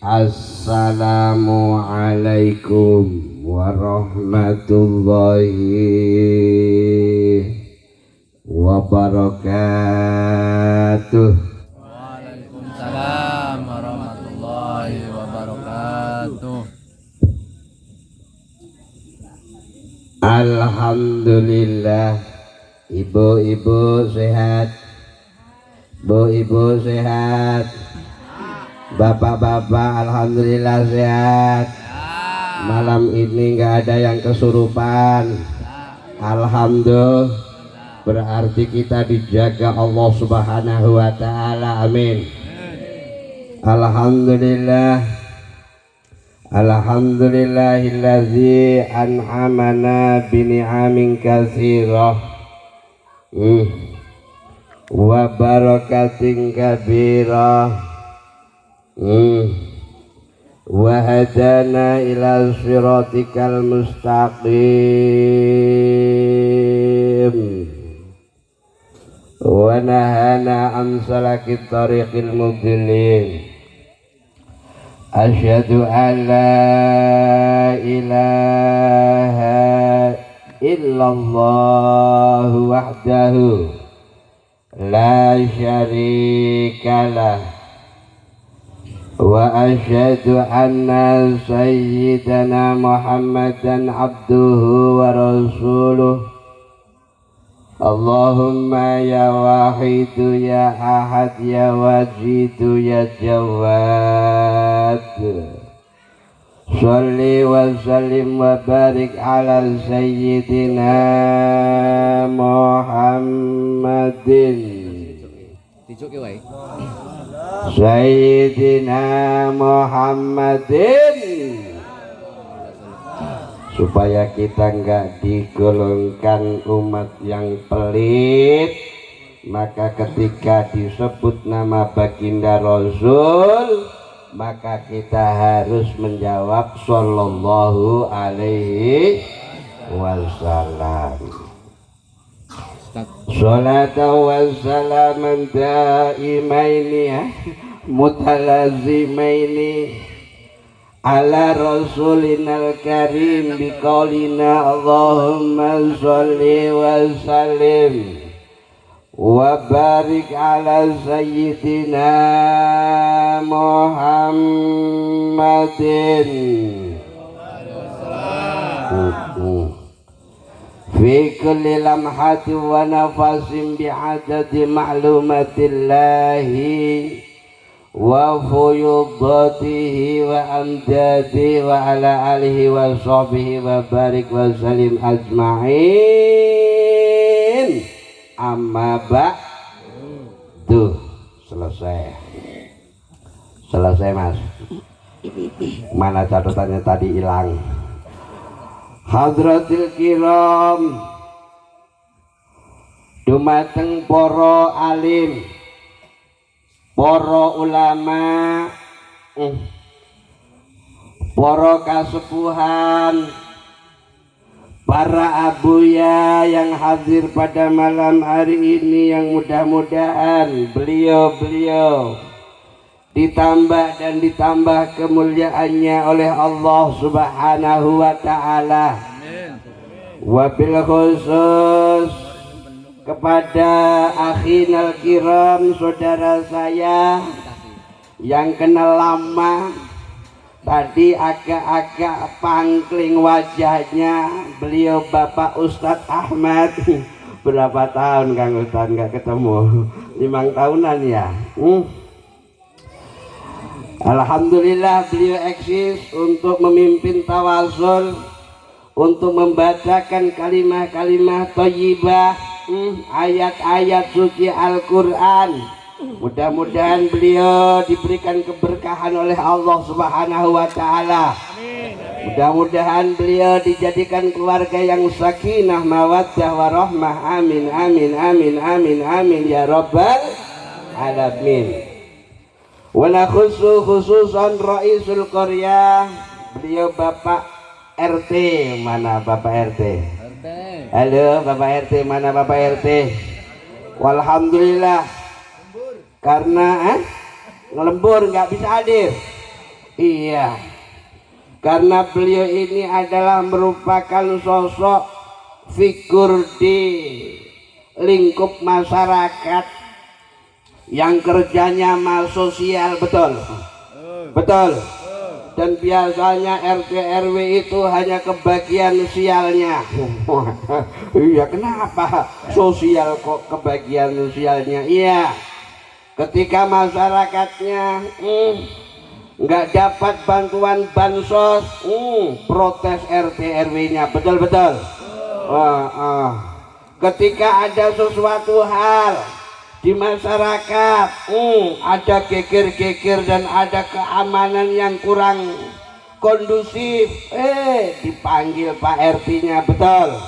Assalamualaikum warahmatullahi wabarakatuh. Waalaikumsalam warahmatullahi wabarakatuh. Alhamdulillah. Ibu-ibu sehat, bu-ibu sehat, bapak-bapak alhamdulillah sehat. Malam ini nggak ada yang kesurupan. Alhamdulillah, berarti kita dijaga Allah Subhanahu wa ta'ala. Amin. Alhamdulillah. Alhamdulillahilladzi an'amana bini'amin katsirah wa barakatin kabirah wa hadana ila siratikal mustaqim wa nahana an salakit tariqil mudillin. Asyhadu an la ilaha illallah wahdahu la syarikalah wa asyhadu anna sayyidana Muhammadan abduhu wa rasuluh. Allahumma ya wahidu ya ahad ya wajidu ya jawad, sholli wa sallim wa barik ala sayyidina Muhammadin Sayyidina Muhammadin, supaya kita enggak digolongkan umat yang pelit. Maka ketika disebut nama baginda Rasul, maka kita harus menjawab sallallahu alaihi wasallam. Salatan wa salaman daimaini mutalazimaini ala rasulinal karim biqaulina Allahumma sholli wa sallim wa barik ala sayyidina Muhammadin fi kulli lamhati wa nafasin bi'adadi ma'lumatillahi wa fuyudatihi wa amdadihi wa ala alihi wa sahbihi wa barik wa salim ajma'in. Amma ba'du. Selesai mas. Mana catatannya tadi hilang. Hadratil kiram, dumateng poro alim, poro ulama, poro kasepuhan, para abuya yang hadir pada malam hari ini, yang mudah-mudahan beliau-beliau ditambah dan ditambah kemuliaannya oleh Allah Subhanahu wa ta'ala. Wabil khusus kepada akhinal kiram, saudara saya yang kenal lama, tadi agak-agak pangkling wajahnya, beliau Bapak Ustadz Ahmad. Berapa tahun Kang Ustadz nggak ketemu? 5 tahunan ya. Alhamdulillah beliau eksis untuk memimpin tawasul, untuk membacakan kalimah-kalimah thayyibah, ayat-ayat suci Al-Quran. Mudah-mudahan beliau diberikan keberkahan oleh Allah Subhanahu wa ta'ala. Mudah-mudahan beliau dijadikan keluarga yang sakinah, mawaddah, warahmah. Amin, amin, amin, amin, amin ya rabbal alamin. Wala khususan Raisul Qaryah, beliau Bapak RT. Mana Bapak RT? Halo Bapak RT, mana Bapak RT? Walhamdulillah, karena ngelembur nggak bisa hadir. Iya, karena beliau ini adalah merupakan sosok figur di lingkup masyarakat yang kerjanya mas sosial, betul, betul. Dan biasanya RT RW itu hanya kebagian sialnya. Iya, kenapa sosial kok kebagian sosialnya? Iya, ketika masyarakatnya nggak dapat bantuan bansos, protes RT RW-nya, betul-betul. Ketika ada sesuatu hal di masyarakat, ada geger-geger dan ada keamanan yang kurang kondusif, dipanggil Pak RT-nya, betul.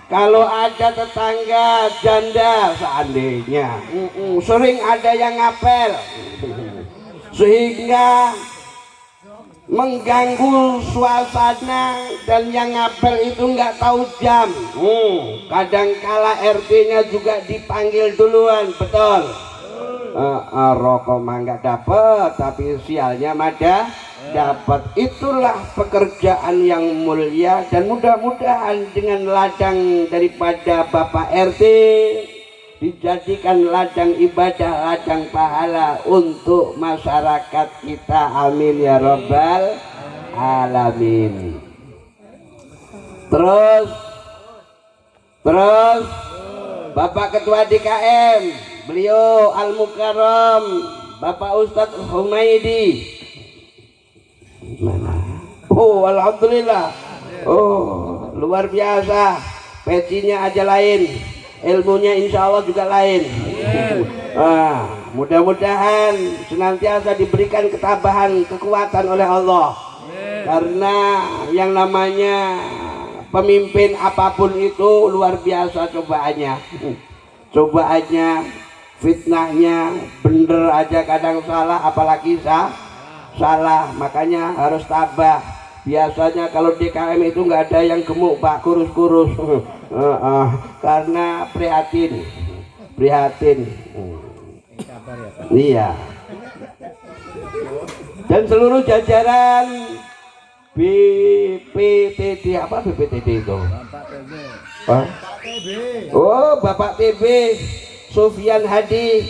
Kalau ada tetangga janda seandainya, sering ada yang ngapel sehingga mengganggu suasana, dan yang ngapel itu nggak tahu jam. Kadangkala RT-nya juga dipanggil duluan, betul. Rokok mah nggak dapet, tapi sialnya mah dapat. Itulah pekerjaan yang mulia, dan mudah-mudahan dengan ladang daripada Bapak RT dijadikan ladang ibadah, ladang pahala untuk masyarakat kita. Amin ya rabbal alamin. Terus Bapak Ketua DKM, beliau Al Mukarram Bapak Ustadz Humaidi. Mana? Oh, alhamdulillah. Oh, luar biasa. Pecinya aja lain, ilmunya insya Allah juga lain. Mudah-mudahan senantiasa diberikan ketabahan, kekuatan oleh Allah. Karena yang namanya pemimpin apapun itu luar biasa cobaannya. Cobaannya, fitnahnya, bener aja kadang salah, apalagi salah. Makanya harus tabah. Biasanya kalau DKM itu nggak ada yang gemuk Pak, kurus-kurus. Karena prihatin. Iya. Dan seluruh jajaran BPTD, apa BPTD itu? Oh, Bapak TB Sufyan Hadi.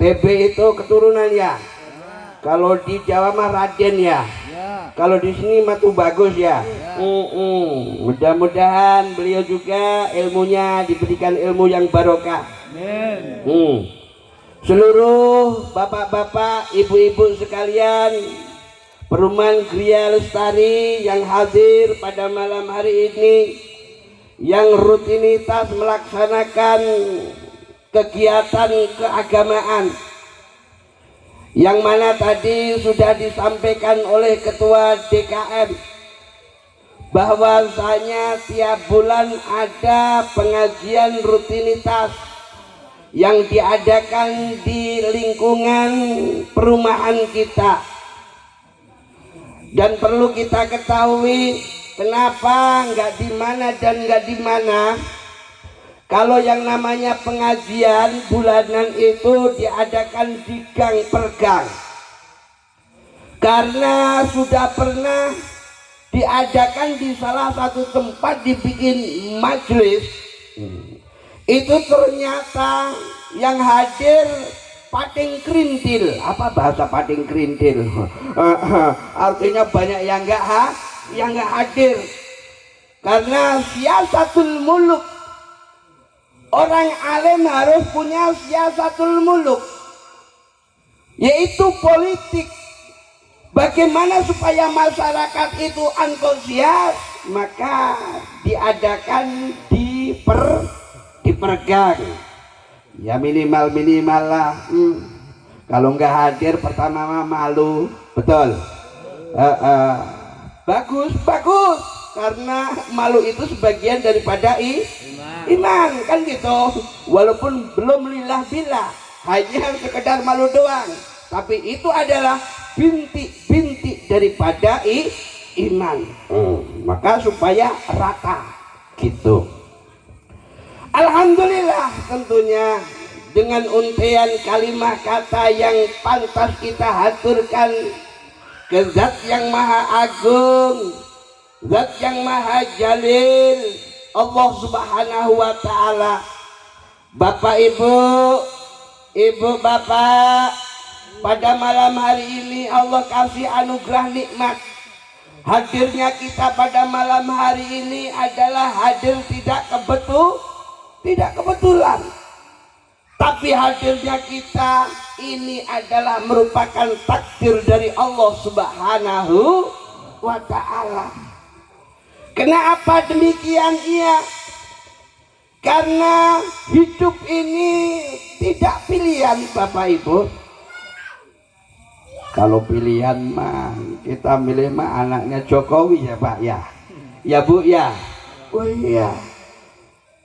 TB itu keturunan ya. Kalau di Jawa mah Raden ya. Kalau di sini mah tuh bagus ya. Mudah-mudahan beliau juga ilmunya diberikan ilmu yang barokah. Seluruh bapak-bapak, ibu-ibu sekalian, Perumahan Gria Lestari yang hadir pada malam hari ini, yang rutinitas melaksanakan kegiatan keagamaan, yang mana tadi sudah disampaikan oleh Ketua DKM bahwasanya tiap bulan ada pengajian rutinitas yang diadakan di lingkungan perumahan kita. Dan perlu kita ketahui kenapa nggak di mana dan nggak di mana. Kalau yang namanya pengajian bulanan itu diadakan di gang per gang, karena sudah pernah diadakan di salah satu tempat dibikin majelis. Itu ternyata yang hadir pating kerintil. Apa bahasa pating kerintil? Artinya banyak yang nggak hadir, karena siasatul muluk. Orang alim harus punya siasatul muluk, yaitu politik. Bagaimana supaya masyarakat itu antusias, maka diadakan di pergang. Ya minimal lah. Kalau nggak hadir pertama malu, betul. Bagus, karena malu itu sebagian daripada iman, kan gitu. Walaupun belum lillah billah, hanya sekedar malu doang, tapi itu adalah bintik-bintik daripada iman. Maka supaya rata gitu. Alhamdulillah tentunya dengan untean kalimah kata yang pantas kita haturkan ke Zat yang Maha Agung, Zat yang Maha Jalil, Allah Subhanahu wa Ta'ala. Bapak Ibu, Ibu Bapak, pada malam hari ini Allah kasih anugerah nikmat. Hadirnya kita pada malam hari ini adalah hadir tidak kebetulan. Tapi hadirnya kita ini adalah merupakan takdir dari Allah Subhanahu wa Ta'ala. Kenapa demikian ia? Karena hidup ini tidak pilihan Bapak Ibu. Kalau pilihan mah kita milih mah anaknya Jokowi ya Pak ya. Ya Bu ya. Oh iya.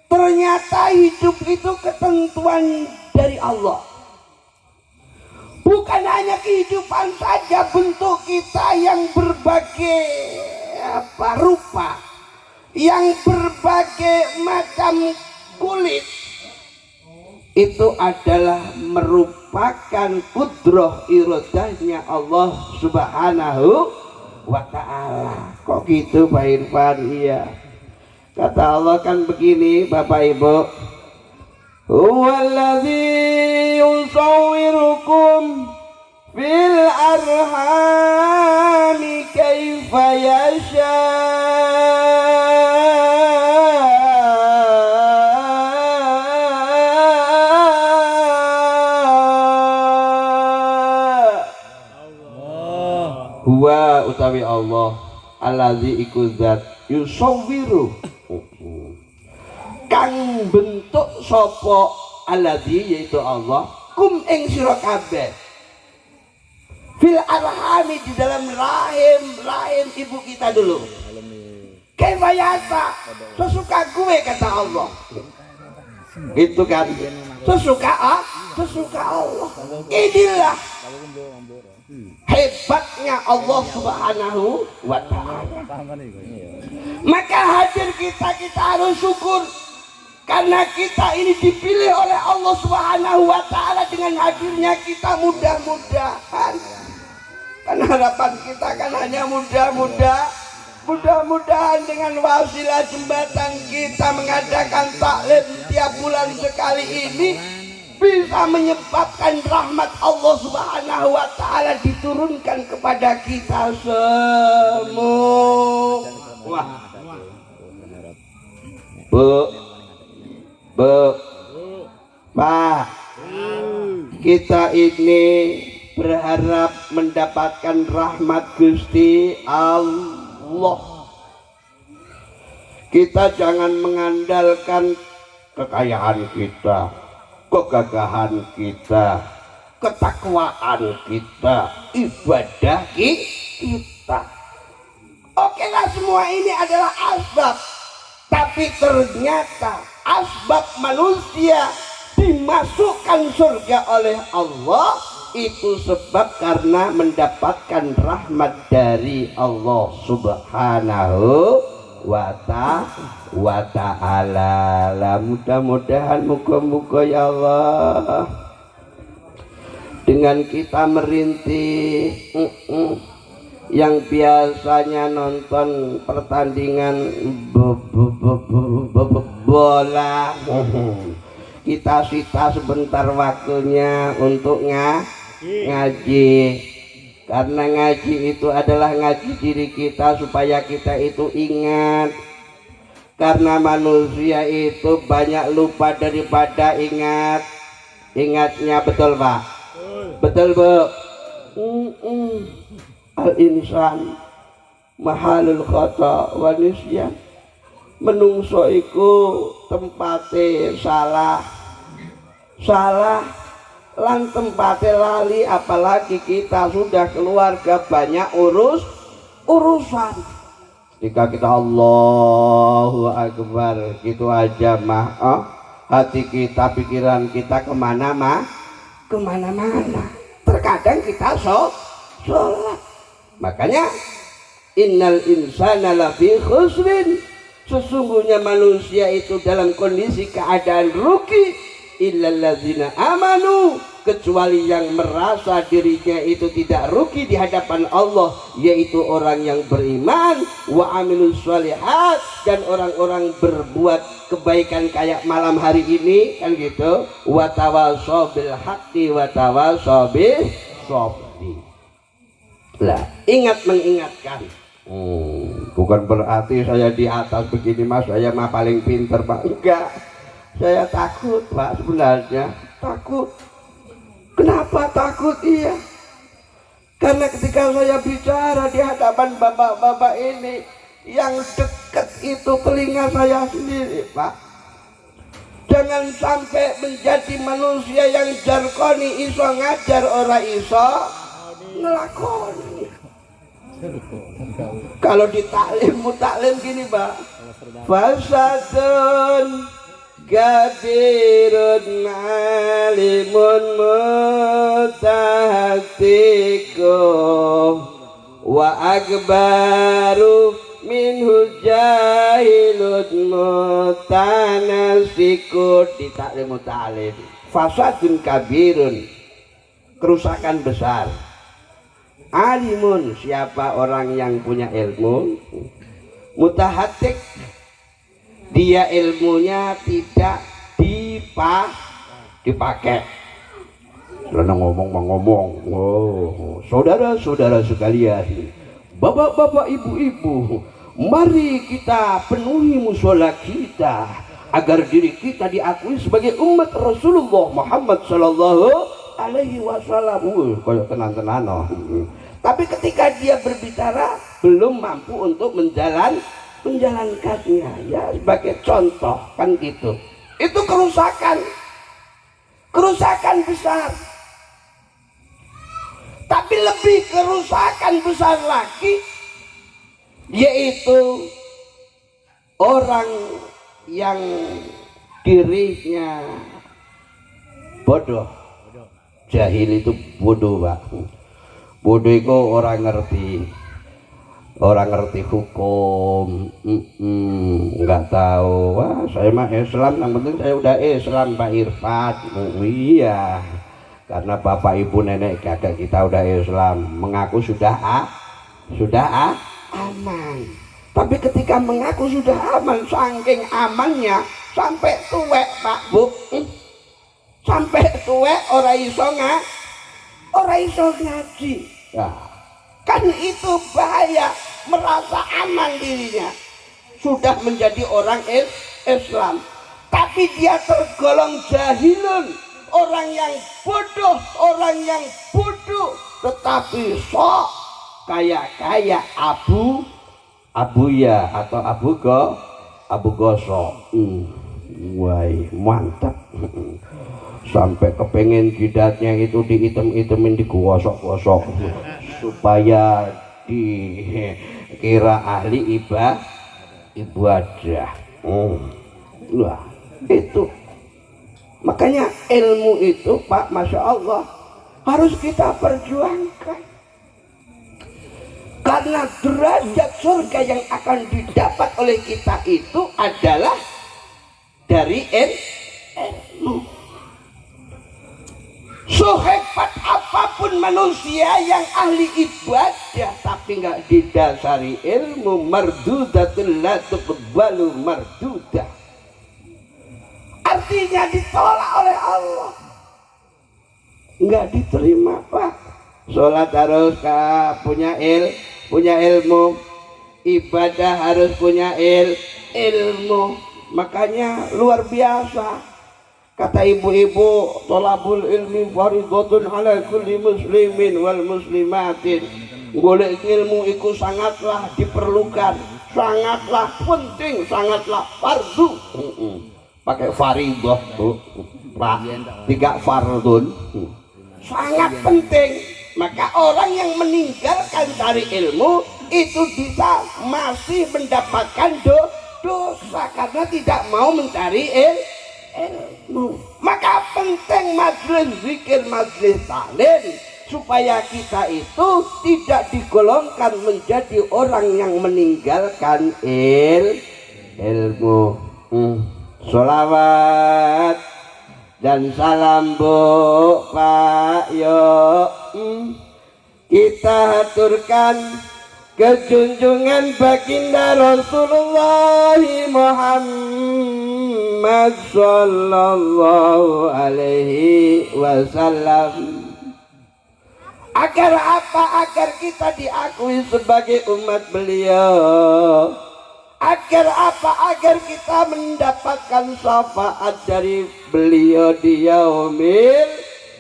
Ternyata hidup itu ketentuan dari Allah. Bukan hanya kehidupan saja, bentuk kita yang berbagai rupa, yang berbagai macam kulit, itu adalah merupakan kudrah iradahnya Allah Subhanahu wa Ta'ala. Kok gitu Pak Irfan? Iya. Kata Allah kan begini Bapak Ibu, huwallazi yusawwirukum fil arhami kaifa yasha. Huwa utawi Allah allazi iku zat yusawwiru kang bentuk sapa allazi yaitu Allah kum ing sira kabeh fil arhami di dalam rahim ibu kita dulu. Kayfayasa sesuka gue kata Allah. Gitu kan. Sesuka Allah. Inilah hebatnya Allah Subhanahu wa Ta'ala. Maka hadir kita harus syukur karena kita ini dipilih oleh Allah Subhanahu wa Ta'ala. Dengan hadirnya kita mudah-mudahan, karena harapan kita kan hanya mudah-mudahan dengan wasilah jembatan kita mengadakan taklim tiap bulan sekali ini bisa menyebabkan rahmat Allah Subhanahu wa Ta'ala diturunkan kepada kita semua. Bu, Pak, kita ini berharap mendapatkan rahmat Gusti Allah. Kita jangan mengandalkan kekayaan kita, kegagahan kita, ketakwaan kita, ibadah kita. Oke lah, semua ini adalah asbab, tapi ternyata asbab manusia dimasukkan surga oleh Allah itu sebab karena mendapatkan rahmat dari Allah Subhanahu wa Ta'ala. Mudah-mudahan muka-muka ya Allah, dengan kita merintih yang biasanya nonton pertandingan bola, kita sita sebentar waktunya untuk ngaji, karena ngaji itu adalah ngaji diri kita supaya kita itu ingat, karena manusia itu banyak lupa daripada ingatnya. Betul Pak? Betul Bu? Al-insan mahalul khata wa nisyan. Menungso iku tempate salah lan tempate lali, apalagi kita sudah keluarga banyak urusan. Jika kita Allahu Akbar gitu aja mah hati kita, pikiran kita kemana-mana. Terkadang kita sholat. Makanya innal insana lafi khusrin, sesungguhnya manusia itu dalam kondisi keadaan rugi illalladzina amanu, kecuali yang merasa dirinya itu tidak rugi di hadapan Allah, yaitu orang yang beriman, wa amilus sholihat, dan orang-orang berbuat kebaikan kayak malam hari ini kan gitu, wa tawassaw bil haqqi wa tawassaw bis sabri. Lah, ingat mengingatkan. Bukan berarti saya di atas begini mas, saya mah paling pinter pak. Enggak, saya takut pak, sebenarnya takut. Kenapa takut? Iya, karena ketika saya bicara di hadapan bapak-bapak ini, yang dekat itu telinga saya sendiri pak. Jangan sampai menjadi manusia yang jarkoni, iso ngajar ora iso ngelakoni. Kalau di taklim mutaklim gini pak, fasadun kabirun alimun mutahatikum wa akbaru minhu jahilun mutanasikud. Di taklim mutaklim, fasadun kabirun, kerusakan besar. Alimun, siapa orang yang punya ilmu, mutahatik, dia ilmunya tidak dipakai. Karena ngomong. Oh, saudara-saudara sekalian, bapak-bapak, ibu-ibu, mari kita penuhi musola kita agar diri kita diakui sebagai umat Rasulullah Muhammad sallallahu alaihi wasallam. Kayak tenan-tenan. Tapi ketika dia berbicara belum mampu untuk menjalankannya, ya sebagai contoh kan gitu. Itu kerusakan besar. Tapi lebih kerusakan besar lagi, yaitu orang yang dirinya bodoh. Jahil itu bodoh pak. Bodoh itu orang ngerti hukum, nggak tahu. Wah, saya mah Islam, yang penting saya udah Islam Pak Irfan. Iya, karena bapak ibu nenek kakek kita udah Islam, mengaku sudah aman. Tapi ketika mengaku sudah aman, saking amannya sampai tuwek Pak Bu, sampai tuwek orang iso ngaji. Nah, kan itu bahaya, merasa aman dirinya, sudah menjadi orang Islam, tapi dia tergolong jahilun, orang yang bodoh, tetapi sok kayak abuya atau abu gosok. Wah, mantap. Sampai kepengen jidatnya itu diitem-itemin, digosok-gosok supaya dikira ahli ibadah. Wah, itu makanya ilmu itu Pak, Masya Allah, harus kita perjuangkan, karena derajat surga yang akan didapat oleh kita itu adalah dari ilmu. Sehebat apapun manusia yang ahli ibadah tapi nggak didasari ilmu, mardudatul la tuqbalu mardudah, artinya ditolak oleh Allah, nggak diterima Pak. Sholat harus punya ilmu, ibadah harus punya ilmu. Makanya luar biasa kata ibu-ibu, thalabul ilmi fardhatun ala kulli muslimin wal muslimatin. Golek ilmu itu sangatlah diperlukan, sangatlah penting, sangatlah fardu. Pakai fardhah Bu, tidak fardun. Sangat penting. Maka orang yang meninggalkan cari ilmu itu bisa masih mendapatkan dosa karena tidak mau mencari ilmu. Maka penting majelis zikir, majelis taklim, supaya kita itu tidak digolongkan menjadi orang yang meninggalkan ilmu. Sholawat dan salam Bu Pak yo kita haturkan kejunjungan baginda Rasulullah Muhammad sallallahu alaihi wasallam. Agar apa? Agar kita diakui sebagai umat beliau. Agar apa? Agar kita mendapatkan syafaat dari beliau di yaumil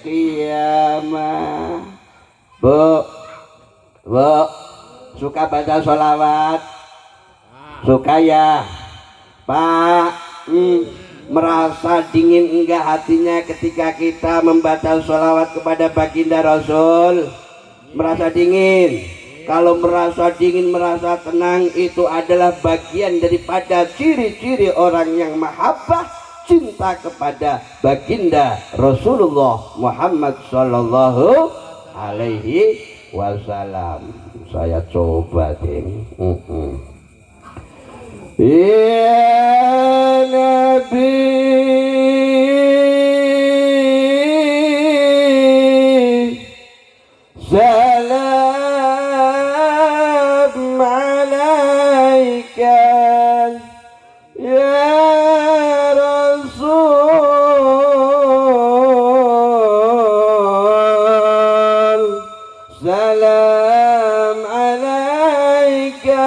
qiyamah. Bu, suka baca sholawat? Suka ya? Pak, merasa dingin enggak hatinya ketika kita membaca sholawat kepada baginda Rasul? Merasa dingin? Kalau merasa dingin, merasa tenang, itu adalah bagian daripada ciri-ciri orang yang mahabbah, cinta kepada baginda Rasulullah Muhammad sallallahu alaihi wasallam. Saya coba ding. Ya Nabi salam alaika ya Rasul salam alaika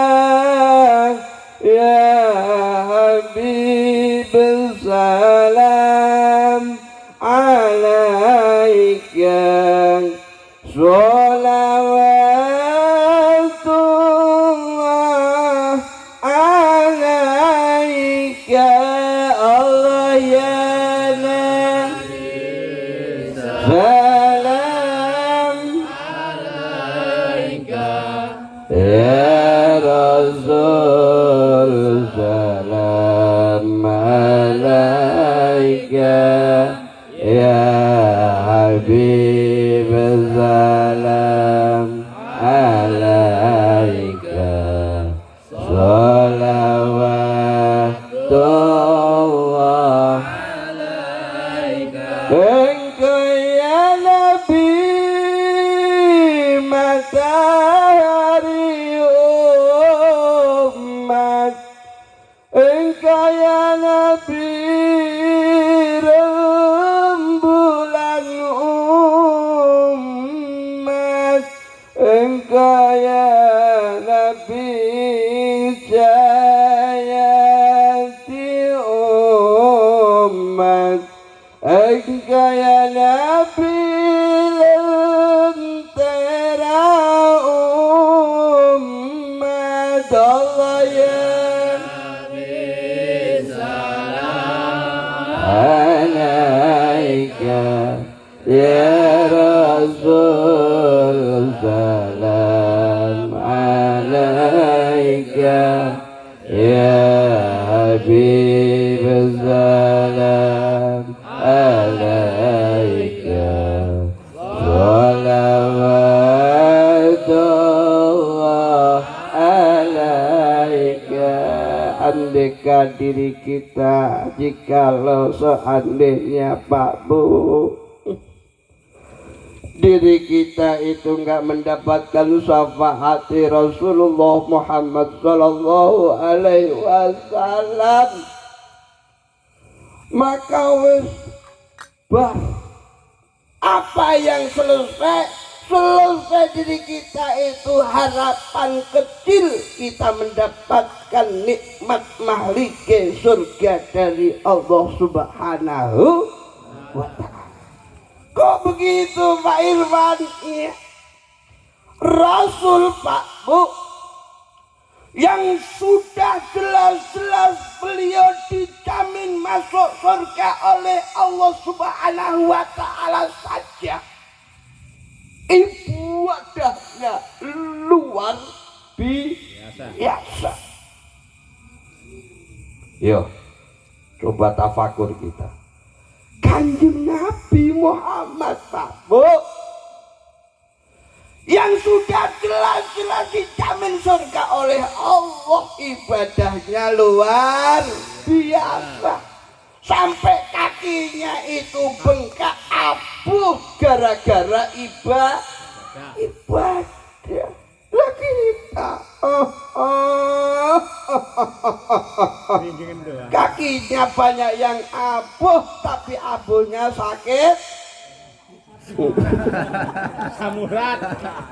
ya Habib salam alaika sholawatullah alaika Allah ya Nabi salam alaika ya Rasul salam alaika ya Habib salam alaika sholawatullah alaika engkau ya Nabi matahari umat engkau ya Nabi rembulan umat engkau ya Nabi cahayati umat engkau ya Nabi lentera umat Allah ya alaika ya Rasul salam alaika ya Habib salam alaika sholawatullah alaika. Andaikan diri kita, jikalau seandainya Pak Bu, diri kita itu enggak mendapatkan syafaat Rasulullah Muhammad sallallahu alaihi wasallam, maka wis apa yang selesai diri kita itu harapan kecil kita mendapatkan nikmat mahlike surga dari Allah Subhanahu wa ta'ala. Kok begitu Pak Irfan? Iya. Rasul Pak Bu yang sudah jelas-jelas beliau dijamin masuk surga oleh Allah Subhanahu wa ta'ala saja, ibadahnya luar biasa. Yo, coba tafakur kita. Kanjeng Nabi Muhammad Pak Bu yang sudah jelas-jelas dijamin surga oleh Allah, ibadahnya luar biasa sampai kakinya itu bengkak abuh gara-gara ibadah. Lah kita kakinya banyak yang abuh, tapi abuhnya sakit. Samurat.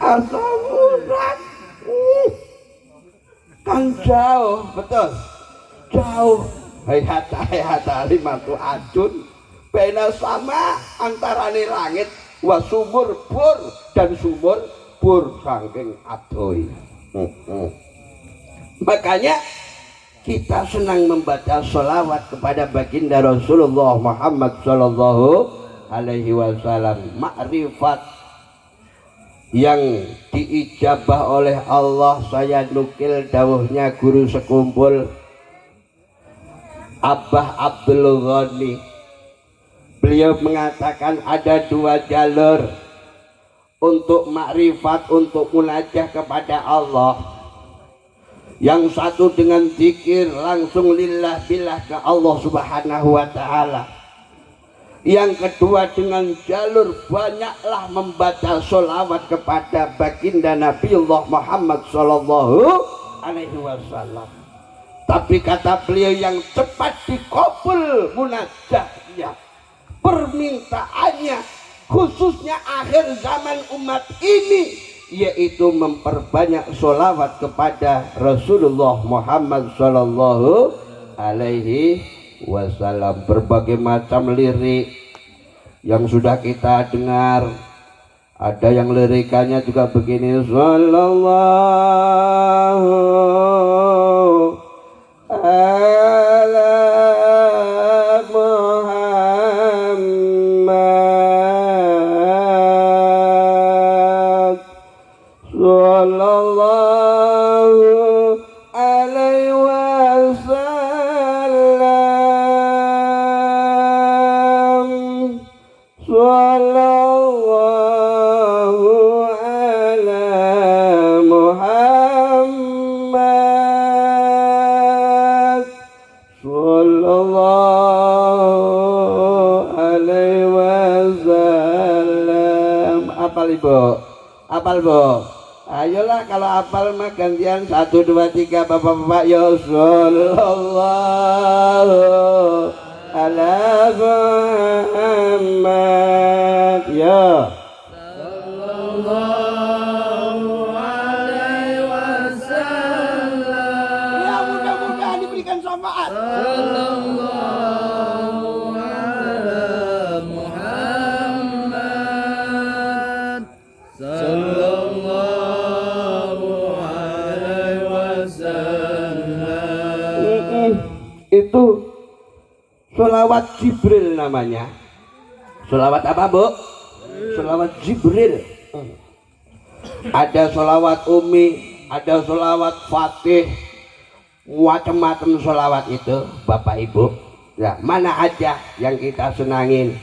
Asam urat. Kan jauh, betul. Jauh. Hayata limatu adun. Bena sama antara langit wa sumur bur dan sumur bur saking adoy. Makanya kita senang membaca sholawat kepada baginda Rasulullah Muhammad sallallahu alaihi wasallam. Makrifat yang diijabah oleh Allah. Saya nukil dawuhnya guru sekumpul Abah Abdul Ghani. Beliau mengatakan ada dua jalur untuk makrifat, untuk munajah kepada Allah. Yang satu dengan zikir langsung lillah billah ke Allah subhanahu wa ta'ala. Yang kedua dengan jalur banyaklah membaca sholawat kepada baginda Nabiullah Muhammad sallallahu alaihi wasallam. Tapi kata beliau yang cepat dikabul munajahnya, permintaannya, khususnya akhir zaman umat ini, yaitu memperbanyak sholawat kepada Rasulullah Muhammad sallallahu alaihi wasallam. Berbagai macam lirik yang sudah kita dengar, ada yang lirikannya juga begini: sallallahu ala Muhammad sallallahu alaihi wasallam, sallallahu ala Muhammad sallallahu alaihi wasallam. Apal ibu? Apal bu? Ayolah kalau apal mah gantian 1 2 3 bapak-bapak ya. Sallallahu ala Muhammad ya. Ya mudah-mudahan diberikan syafaat. Itu sholawat Jibril namanya. Sholawat apa bu? Sholawat Jibril. Ada sholawat Umi, ada sholawat Fatih, macam-macam sholawat itu bapak ibu. Ya, mana aja yang kita senangin,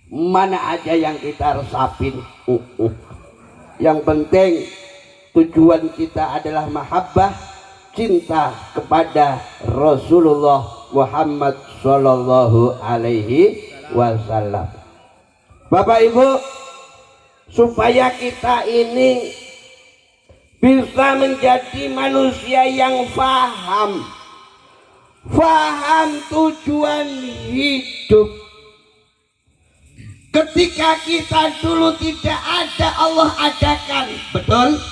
mana aja yang kita resapin. Yang penting tujuan kita adalah mahabbah, cinta kepada Rasulullah Muhammad sallallahu alaihi wasallam. Bapak Ibu, supaya kita ini bisa menjadi manusia yang faham tujuan hidup. Ketika kita dulu tidak ada, Allah adakan, betul?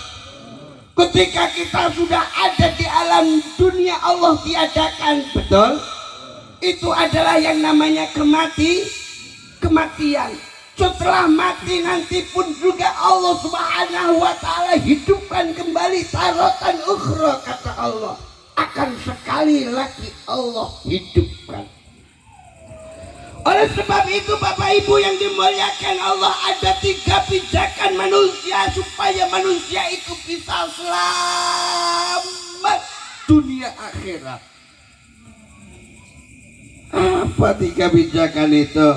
Ketika kita sudah ada di alam dunia, Allah tiadakan, betul? Itu adalah yang namanya kematian. Setelah mati nanti pun juga Allah subhanahu wa ta'ala hidupkan kembali taratan ukhra, kata Allah. Akan sekali lagi Allah hidupkan. Oleh sebab itu Bapak Ibu yang dimuliakan Allah, ada 3 pijakan manusia supaya manusia itu bisa selamat dunia akhirat. Apa 3 pijakan itu?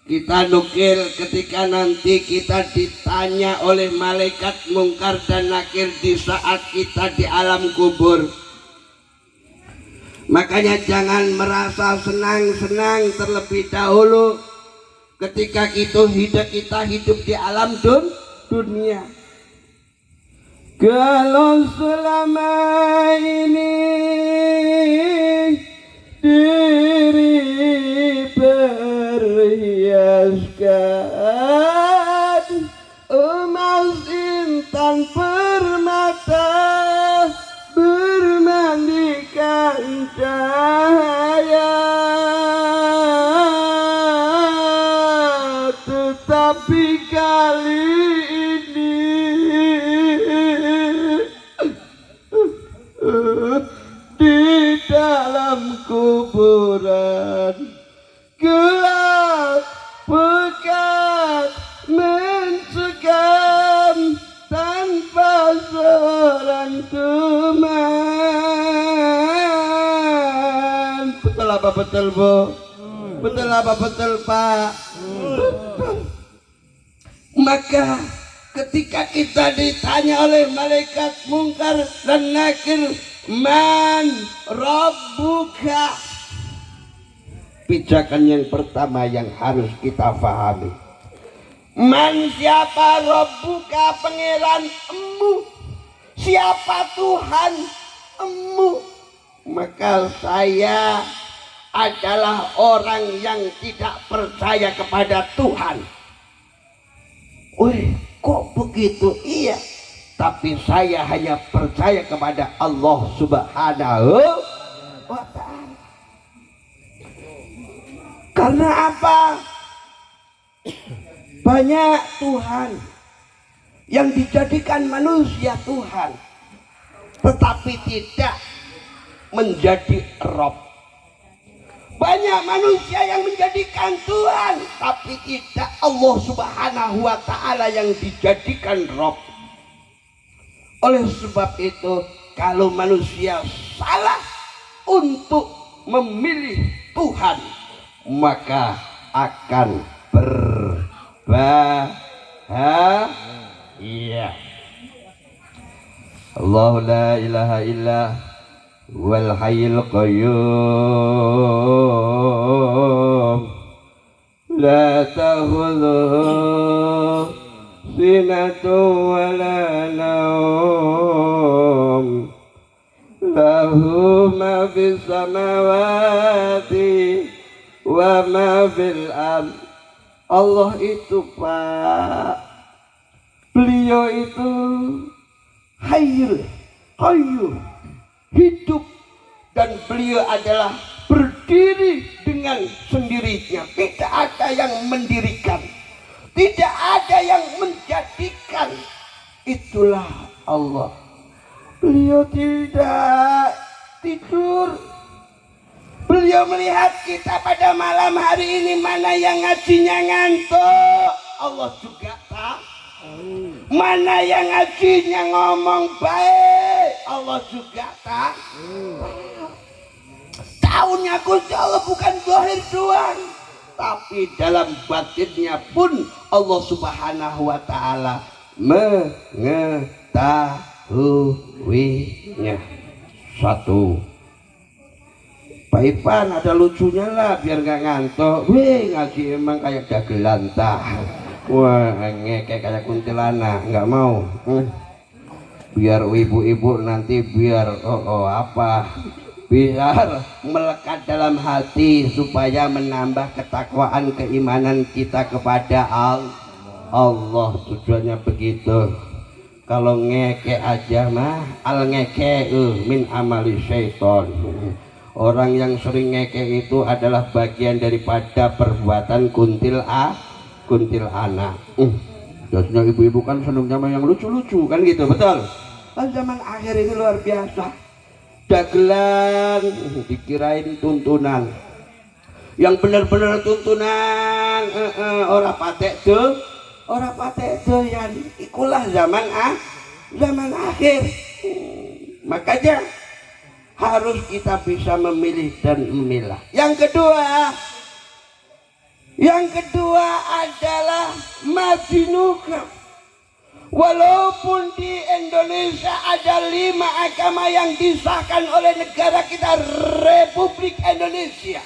Kita nukil ketika nanti kita ditanya oleh malaikat Mungkar dan Nakir di saat kita di alam kubur. Makanya jangan merasa senang-senang terlebih dahulu ketika kita hidup di alam dunia. Kalau selama ini diri berhiaskan emas intan permata bermandikan cahaya, tetapi kali ini di dalam kuburan gelap pekat mencekam tanpa seorang teman. Betul apa betul, Bu? Betul apa betul, Pak? Betul. Maka ketika kita ditanya oleh malaikat mungkar dan nakir, man rabbuka, pijakan yang pertama yang harus kita pahami, man siapa rabbuka, pangeran emu, siapa Tuhan emu. Maka saya adalah orang yang tidak percaya kepada Tuhan. Wih, kok begitu? Iya, tapi saya hanya percaya kepada Allah Subhanahu wa Ta'ala. Karena apa? Banyak Tuhan yang dijadikan manusia Tuhan, tetapi tidak menjadi Rob. Banyak manusia yang menjadikan Tuhan, tapi tidak Allah Subhanahu wa Ta'ala yang dijadikan Rob. Oleh sebab itu, kalau manusia salah untuk memilih Tuhan, maka akan berbahaya. Allah la ilaha illa wal hayyul qayyum la ta'khudhuhu sinatun wa la nawm lahu ma fis samawati wa ma fil ardh. Allah itu, Pak, beliau itu hayyul qayyum, hidup, dan beliau adalah berdiri dengan sendirinya. Tidak ada yang mendirikan, tidak ada yang menjadikan. Itulah Allah. Beliau tidak tidur. Beliau melihat kita pada malam hari ini, mana yang ngajinya ngantuk, Allah juga tahu. Mana yang ngajinya ngomong baik, Allah juga tahu. Tahunya Gusti Allah bukan zahir doang, tapi dalam batinnya pun Allah Subhanahu wa Ta'ala mengetahuinya. Satu, Pak Ipan ada lucunya lah biar gak ngantuk. Wih, ngaji emang kayak dagelan tah. Wah, ngekek kayak kuntilanak, nggak mau. Biar ibu-ibu nanti biar biar melekat dalam hati supaya menambah ketakwaan keimanan kita kepada Allah. Tujuannya begitu. Kalau ngekek aja mah al ngekek min amali syaiton. Orang yang sering ngekek itu adalah bagian daripada perbuatan kuntil anak. Biasanya ibu-ibu kan senangnya yang lucu-lucu kan gitu, betul? Zaman akhir ini luar biasa. Dagelan dikirain tuntunan. Yang benar-benar tuntunan, orang patek tuh, yang ikulah zaman akhir. Makanya harus kita bisa memilih dan memilah. Yang kedua adalah madinuka. Walaupun di Indonesia ada 5 agama yang disahkan oleh negara kita, Republik Indonesia,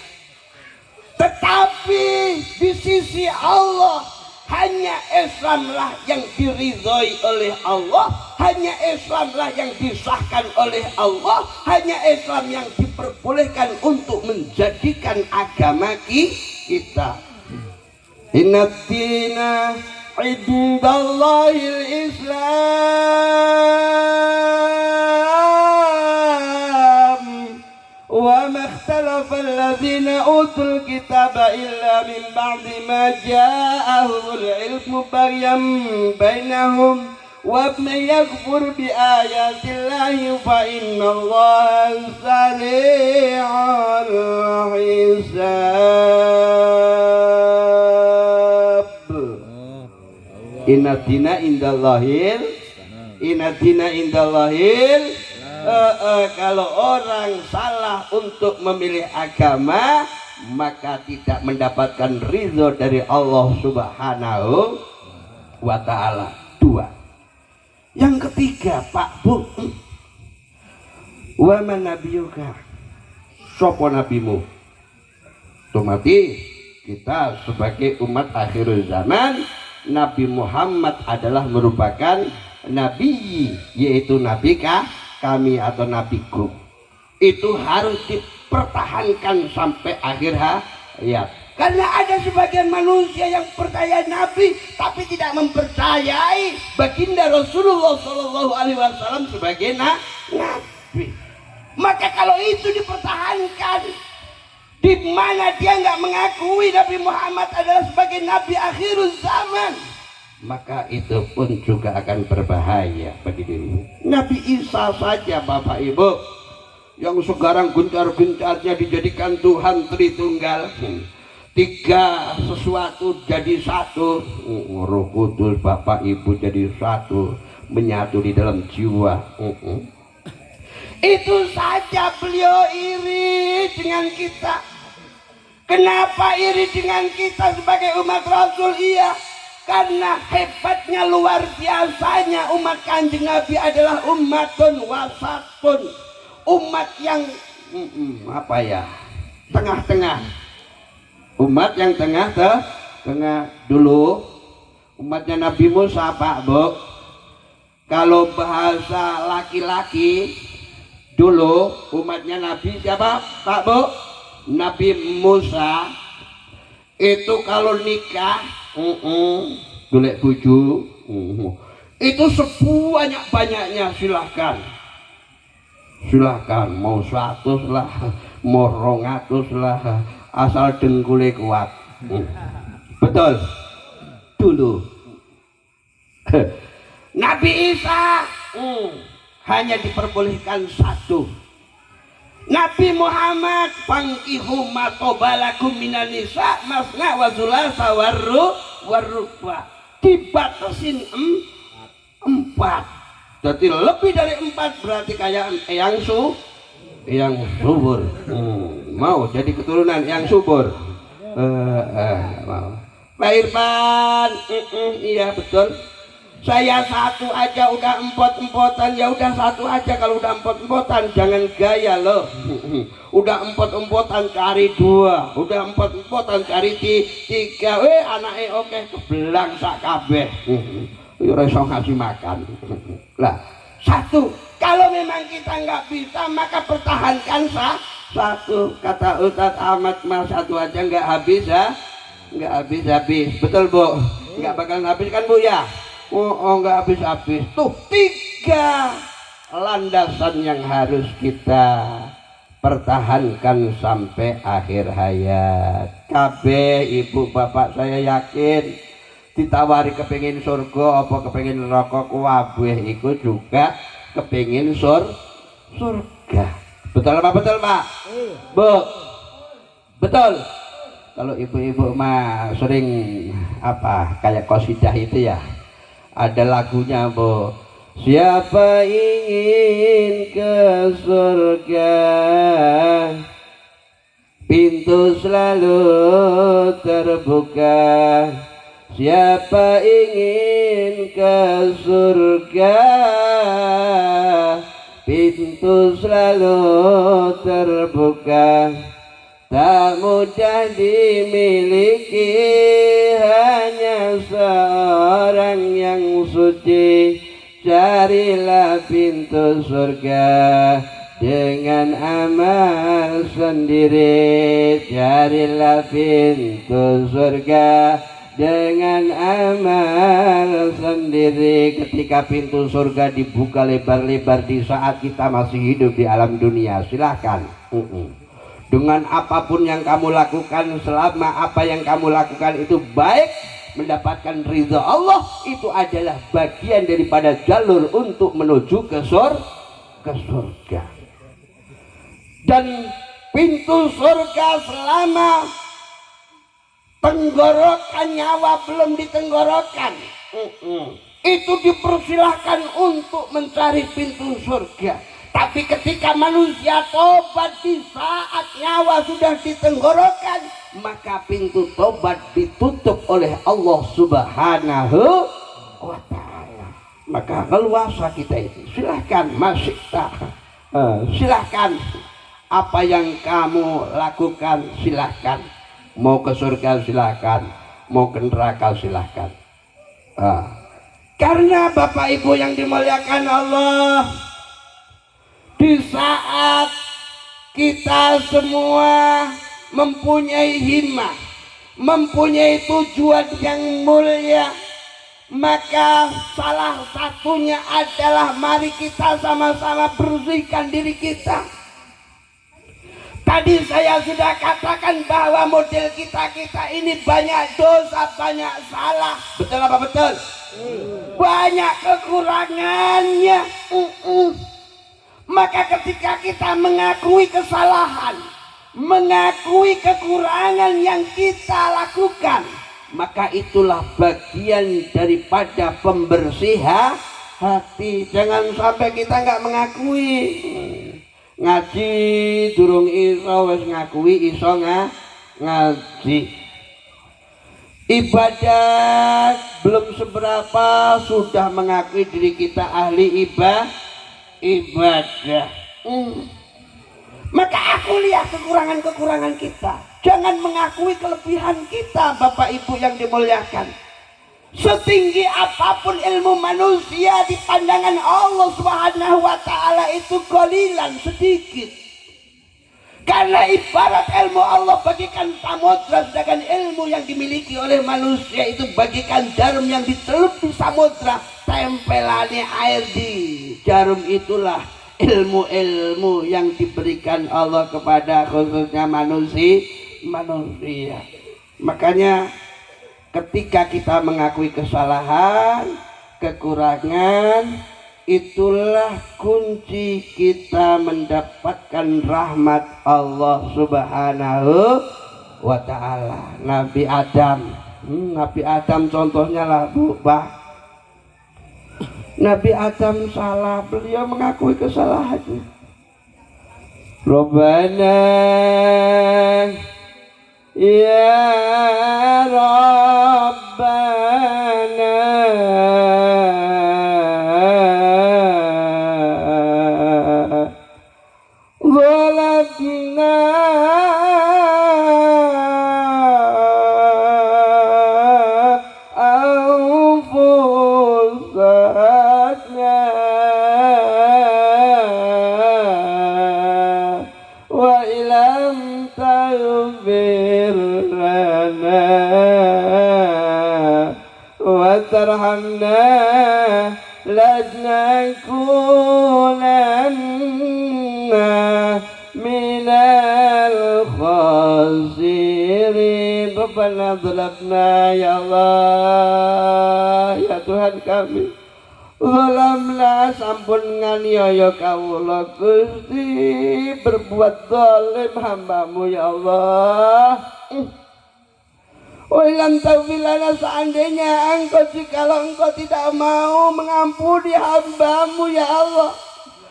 tetapi di sisi Allah hanya Islamlah yang diridhoi oleh Allah, hanya Islamlah yang disahkan oleh Allah, hanya Islam yang diperbolehkan untuk menjadikan agama kita. Inna dina indallahil Islam wa ma ikhtalafa alladhina utul kitaba illa min ba'di ma ja'ahumul ilmu baghyan bainahum wa man yakfur bi ayatillahi fa innallaha sari'ul hisab. Inna dina indallahil. Kalau orang salah untuk memilih agama, maka tidak mendapatkan ridho dari Allah Subhanahu wa ta'ala. 2. Yang ketiga, Pak Bu, wa man nabiyuka, sapa nabimu? Otomatis kita sebagai umat akhir zaman, Nabi Muhammad adalah merupakan nabi, yaitu nabi kami atau nabiku. Itu harus dipertahankan sampai akhir hayat. Karena ada sebagian manusia yang percaya nabi tapi tidak mempercayai baginda Rasulullah SAW sebagai nabi. Maka kalau itu dipertahankan, di mana dia nggak mengakui Nabi Muhammad adalah sebagai nabi akhir zaman, maka itu pun juga akan berbahaya bagi dirimu. Nabi Isa saja Bapak Ibu, yang sekarang gencar-gencarnya dijadikan Tuhan Tritunggal, 3 sesuatu jadi satu, Roh Kudus Bapak Ibu jadi satu, menyatu di dalam jiwa. Itu saja beliau iri dengan kita. Kenapa iri dengan kita sebagai umat Rasul? Iya, karena hebatnya, luar biasanya umat Kanjeng Nabi adalah umatun wasatun, umat yang tengah-tengah, umat yang tengah dulu. Umatnya Nabi Musa, Pak Bu, kalau bahasa laki-laki dulu, umatnya Nabi siapa Pak Bu? Nabi Musa itu kalau nikah golek bojo itu sebanyak-banyaknya, silahkan mau 100 lah, mau 200 lah, asal dengkule kuat. Betul dulu. Nabi Isa hanya diperbolehkan 1. Nabi Muhammad, fankihu ma tobalakum minan nisa masna wa thulatha warruba, dibatasin 4. Jadi lebih dari 4 berarti kayak yang subur. Mau jadi keturunan yang subur. Mau. Pak Irfan, iya betul. Saya 1 aja udah empot-empotan, ya udah 1 aja. Kalau udah empot-empotan jangan gaya loh. Udah empot-empotan cari 2, udah empot-empotan cari 3. Anaknya oke kebelang sak kabeh. Ora iso ngasih makan. Lah 1, kalau memang kita nggak bisa maka pertahankan 1. Kata Ustadz Ahmad mah 1 aja nggak habis ya, nggak habis. Betul Bu, nggak bakal habis kan Bu ya? Oh nggak habis. Tuh 3 landasan yang harus kita pertahankan sampai akhir hayat. Kabeh ibu bapak saya yakin ditawari kepengin surga apa kepengin neraka, kabeh iku juga kepengin surga. Betul apa betul Pak? Bu, betul. Kalau ibu-ibu mah sering kayak qasidah itu ya, ada lagunya Bu, siapa ingin ke surga pintu selalu terbuka, Siapa ingin ke surga, pintu selalu terbuka. Tak mudah dimiliki, hanya seorang yang suci. Carilah pintu surga dengan amal sendiri. Carilah pintu surga dengan amal sendiri. Ketika pintu surga dibuka lebar-lebar di saat kita masih hidup di alam dunia, silahkan. Dengan apapun yang kamu lakukan, selama apa yang kamu lakukan itu baik, mendapatkan ridha Allah, itu adalah bagian daripada jalur untuk menuju ke surga. Dan pintu surga selama tenggorokan nyawa belum ditenggorokan, itu dipersilahkan untuk mencari pintu surga. Tapi ketika manusia tobat di saat nyawa sudah ditenggorokan, maka pintu tobat ditutup oleh Allah Subhanahu wa ta'ala. Maka leluasa kita itu, silahkan masih silahkan apa yang kamu lakukan, silahkan. Mau ke surga silahkan, mau ke neraka silahkan. Karena Bapak Ibu yang dimuliakan Allah, di saat kita semua mempunyai himmah, mempunyai tujuan yang mulia, maka salah satunya adalah mari kita sama-sama bersihkan diri kita. Tadi saya sudah katakan bahwa model kita ini banyak dosa, banyak salah. Betul apa betul? Banyak kekurangannya. Maka ketika kita mengakui kesalahan, mengakui kekurangan yang kita lakukan, maka itulah bagian daripada pembersihan hati. Jangan sampai kita nggak mengakui. Ngaji durung iso wis ngakui iso ngaji. Ibadah belum seberapa sudah mengakui diri kita ahli ibadah. Maka akuliah kekurangan-kekurangan kita. Jangan mengakui kelebihan kita, Bapak Ibu yang dimuliakan. Setinggi apapun ilmu manusia di pandangan Allah Subhanahu wa ta'ala itu qalilan, sedikit. Karena ibarat ilmu Allah bagikan samudra, sedangkan ilmu yang dimiliki oleh manusia itu bagikan jarum yang ditelup di samudra, tempelannya air di jarum. Itulah ilmu-ilmu yang diberikan Allah kepada khususnya manusia. Makanya ketika kita mengakui kesalahan, kekurangan, itulah kunci kita mendapatkan rahmat Allah Subhanahu wa ta'ala. Nabi Adam contohnya lah Bu, Nabi Adam salah, beliau mengakui kesalahannya. Rabbana ya Rabbana zalamna anfusana wa ilam taghfir lana wa tarhamna lanakunanna minal khasirin. Rabbana zalamna ya Allah, ya Tuhan kami, zalamna sampun nganiaya kawula Gusti, berbuat zalim hambamu ya Allah. Wa'ilam taubilana, seandainya jikalau engkau tidak mau mengampuni hambamu ya Allah,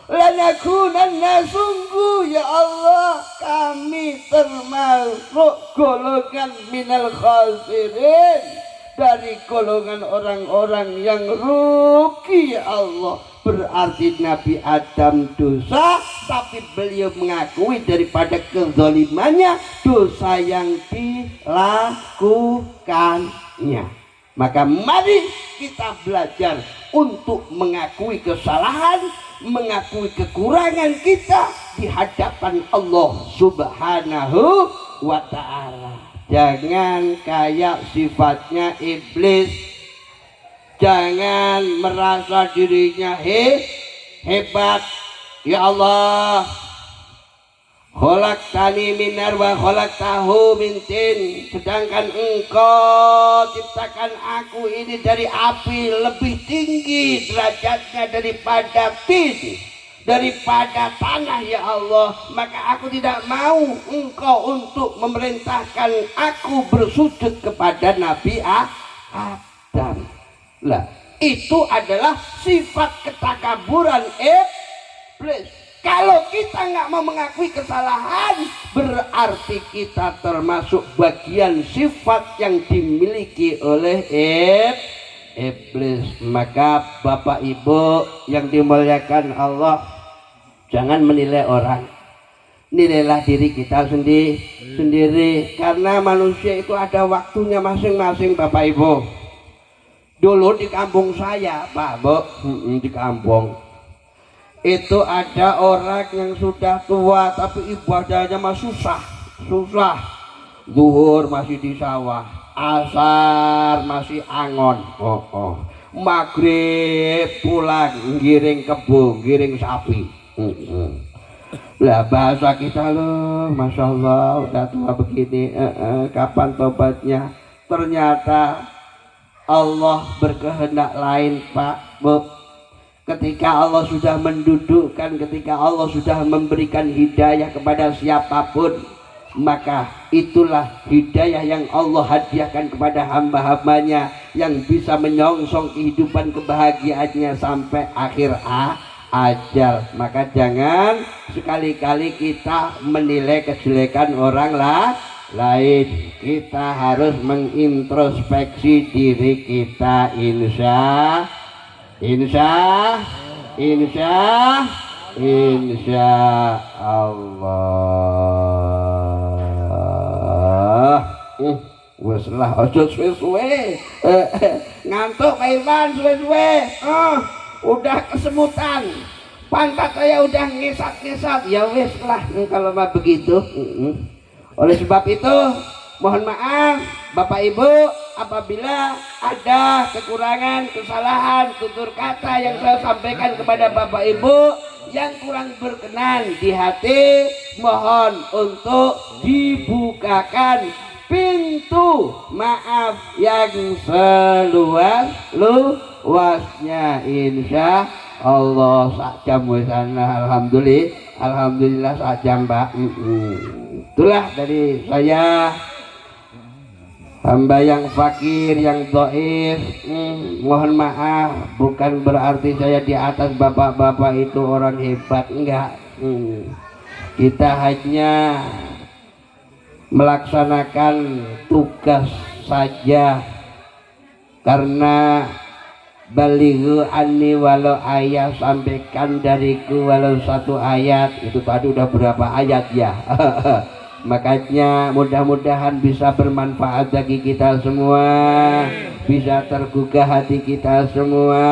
lanakunanna, sungguh ya Allah kami termasuk golongan minal khasirin, dari golongan orang-orang yang rugi ya Allah. Berarti Nabi Adam dosa, tapi beliau mengakui daripada kezalimannya dosa yang dilakukannya. Maka mari kita belajar untuk mengakui kesalahan, mengakui kekurangan kita di hadapan Allah Subhanahu wa ta'ala. Jangan kayak sifatnya iblis. Jangan merasa dirinya hebat. Ya Allah, khalaqtani min nar wa khalaqtahu min tin. Sedangkan engkau ciptakan aku ini dari api, lebih tinggi derajatnya daripada tin, daripada tanah ya Allah. Maka aku tidak mau engkau untuk memerintahkan aku bersujud kepada Nabi Adam. Lah, itu adalah sifat ketakaburan iblis. Kalau kita nggak mau mengakui kesalahan, berarti kita termasuk bagian sifat yang dimiliki oleh iblis. Maka Bapak Ibu yang dimuliakan Allah, jangan menilai orang, nilailah diri kita sendiri. Karena manusia itu ada waktunya masing-masing Bapak Ibu. Dulu di kampung saya Pak Bu, di kampung itu ada orang yang sudah tua tapi ibadahnya masih susah. Zuhur masih di sawah, asar masih angon, maghrib pulang giring kebo, giring sapi. Lah bahasa kita loh, masya Allah udah tua begini, kapan tobatnya? Ternyata Allah berkehendak lain Pak Bu. Ketika Allah sudah mendudukkan, ketika Allah sudah memberikan hidayah kepada siapapun, maka itulah hidayah yang Allah hadiahkan kepada hamba-hambanya yang bisa menyongsong kehidupan kebahagiaannya sampai akhir ajal. Maka jangan sekali-kali kita menilai kejelekan orang lain. Kita harus mengintrospeksi diri kita. Insya Allah. Wes lah, ojo suwe-suwe. Ngantuk Pak Iman, suwe-suwe. Udah kesemutan. Pantat saya udah ngisat-ngisat. Ya wes lah, kalau mah begitu. Oleh sebab itu, mohon maaf Bapak Ibu apabila ada kekurangan, kesalahan, tutur kata yang saya sampaikan kepada Bapak Ibu yang kurang berkenan di hati, mohon untuk dibukakan pintu maaf yang seluas-luasnya. Insya Allah sak jam sana. Alhamdulillah sak jam Mbak. Itulah dari saya, hamba yang fakir, yang dhaif. Mohon maaf, bukan berarti saya di atas bapak-bapak itu orang hebat, enggak. Kita hanya melaksanakan tugas saja. Karena balighu anni walau ayat, sampaikan dariku walau satu ayat. Itu tadi udah berapa ayat ya. Makanya mudah-mudahan bisa bermanfaat bagi kita semua, bisa tergugah hati kita semua,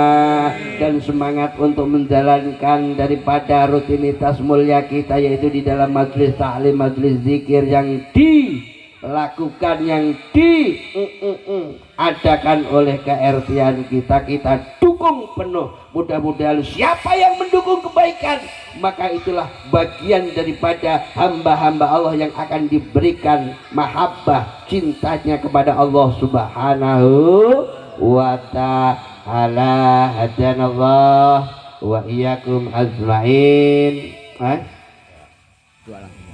dan semangat untuk menjalankan daripada rutinitas mulia kita, yaitu di dalam majlis ta'lim, majlis zikir yang dilakukan, yang diadakan oleh KRT-an kita dukung penuh. Mudah-mudahan siapa yang mendukung kebaikan, maka itulah bagian daripada hamba-hamba Allah yang akan diberikan mahabbah, cintanya kepada Allah Subhanahu wa ta'ala. Hadanallah wa iyyakum ajmain.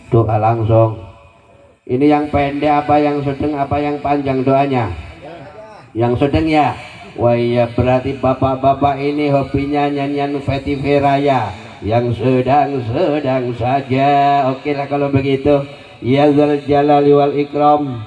Doa langsung. Ini yang pendek apa yang sedang apa yang panjang doanya? Yang sedang ya. Wah iya, berarti bapak-bapak ini hobinya nyanyian Fetivi Raya. Yang sedang saja. Oke lah kalau begitu. Ya Dzal Jalali wal Ikram,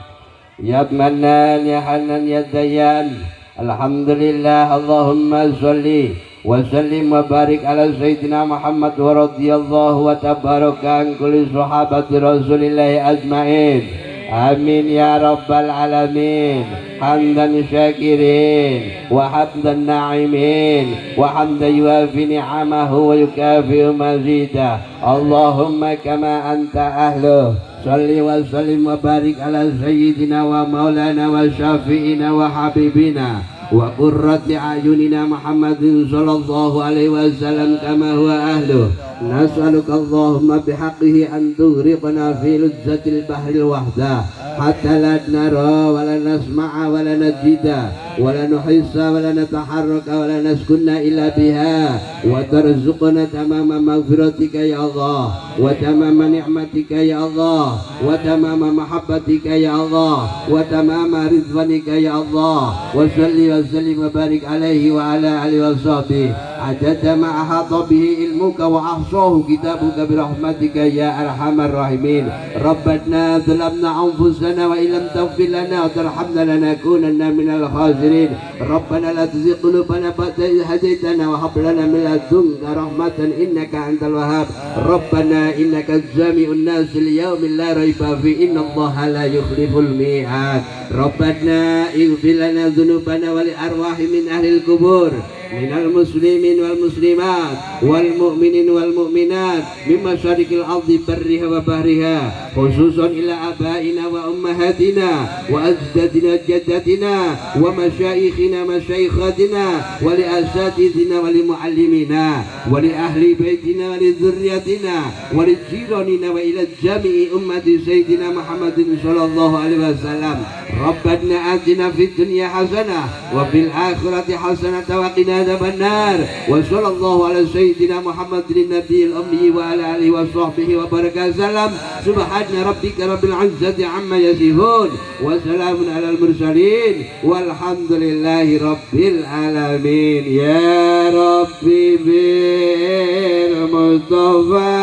Ya Mannan ya Hanan ya Dayan. Alhamdulillah, Allahumma sholli wa sallim wa barik ala Sayyidina Muhammad wa radiyallahu wa tabaraka an kulli sahabati Rasulillahi ajma'in. Amin ya rabbal alamin. Hamdan syakirin wa hamdan na'imin wa hamdan yuafi ni'amahu wa yukafi'u mazidah. Allahumma kama anta ahluh. Salli wa sallim wa barik ala sayyidina wa maulana wa syafi'ina wa habibina wa qurrati ayunina Muhammadin sallallahu alaihi wasallam kama huwa ahluh. Nas'aluka Allahumma bihaqqihi an tughriqna fi luzzatil bahril wahdah hatta la nara wa la nasma'a wa la najida wa la nuhissa wa la nataharraka wa la naskunna illa biha wa tarzuqna tamama maghfiratika ya Allah wa tamama ni'matika ya Allah wa tamama mahabbatika ya Allah wa tamama ridwanika ya Allah wa salli wa sallim wa barik alaihi wa ala alihi wa sahbihi adada ma ahata bihi ilmuka wa ahsahu kitabuka birahmatika ya arhamar rahimin. Rabbana zalamna anfusana wa illam taghfir lana wa tarhamna lanakunanna minal khasirin. Rabbana la tuzigh qulubana ba'da idh hadaytana wa hab lana min ladunka rahmatan innaka antal wahhab. Rabbana innaka jami'un nas li yaumin la raiba fi innallaha la yukhliful mi'ad. Rabbana ighfir lana dhunubana wa li arwahi min ahlil kubur minal muslimin wal muslimat wal mu'minin wal mu'minat min masyariqil ardi barriha wa bahriha khususan ila abaina wa ummahatina wa ajdadina jaddatina wa masyayikhina masyaikhatina wa li asatidina wa li muallimina wa li ahli baitina wa li dzurriyyatina wa li jiranina wa ila jami'i ummati sayyidina Muhammadin sallallahu alaihi wasallam. Rabbana atina fid dunya hasanah wa fil akhirati hasanah wa qina adzaban nar. Wa sallallahu ala sayyidina Muhammadin nabiyil ummi wa ala alihi wa sahbihi wa baraka salam. Subhana rabbika rabbil izzati amma yasifun wa salamun alal mursalin walhamdulillahi rabbil alamin. Ya rabbi bil mustafa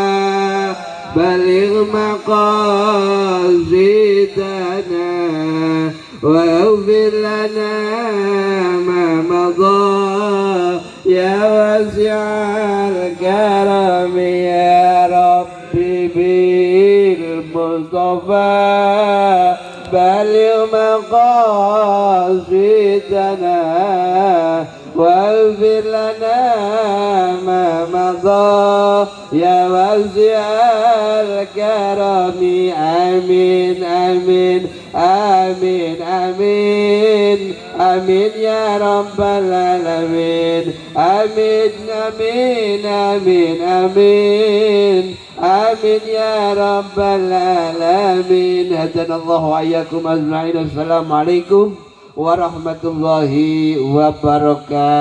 baligh maqasidana واغفر لنا ما مضى يا واسع الكرم يا ربي بالمصطفى بلغ مقاصدنا واغفر لنا ما مضى يا واسع الكرم. آمين آمين آمين آمين آمين يا رب العالمين. آمين آمين آمين آمين آمين يا رب العالمين. هدانا الله وإياكم أجمعين. السلام عليكم warahmatullahi wabarakatuh.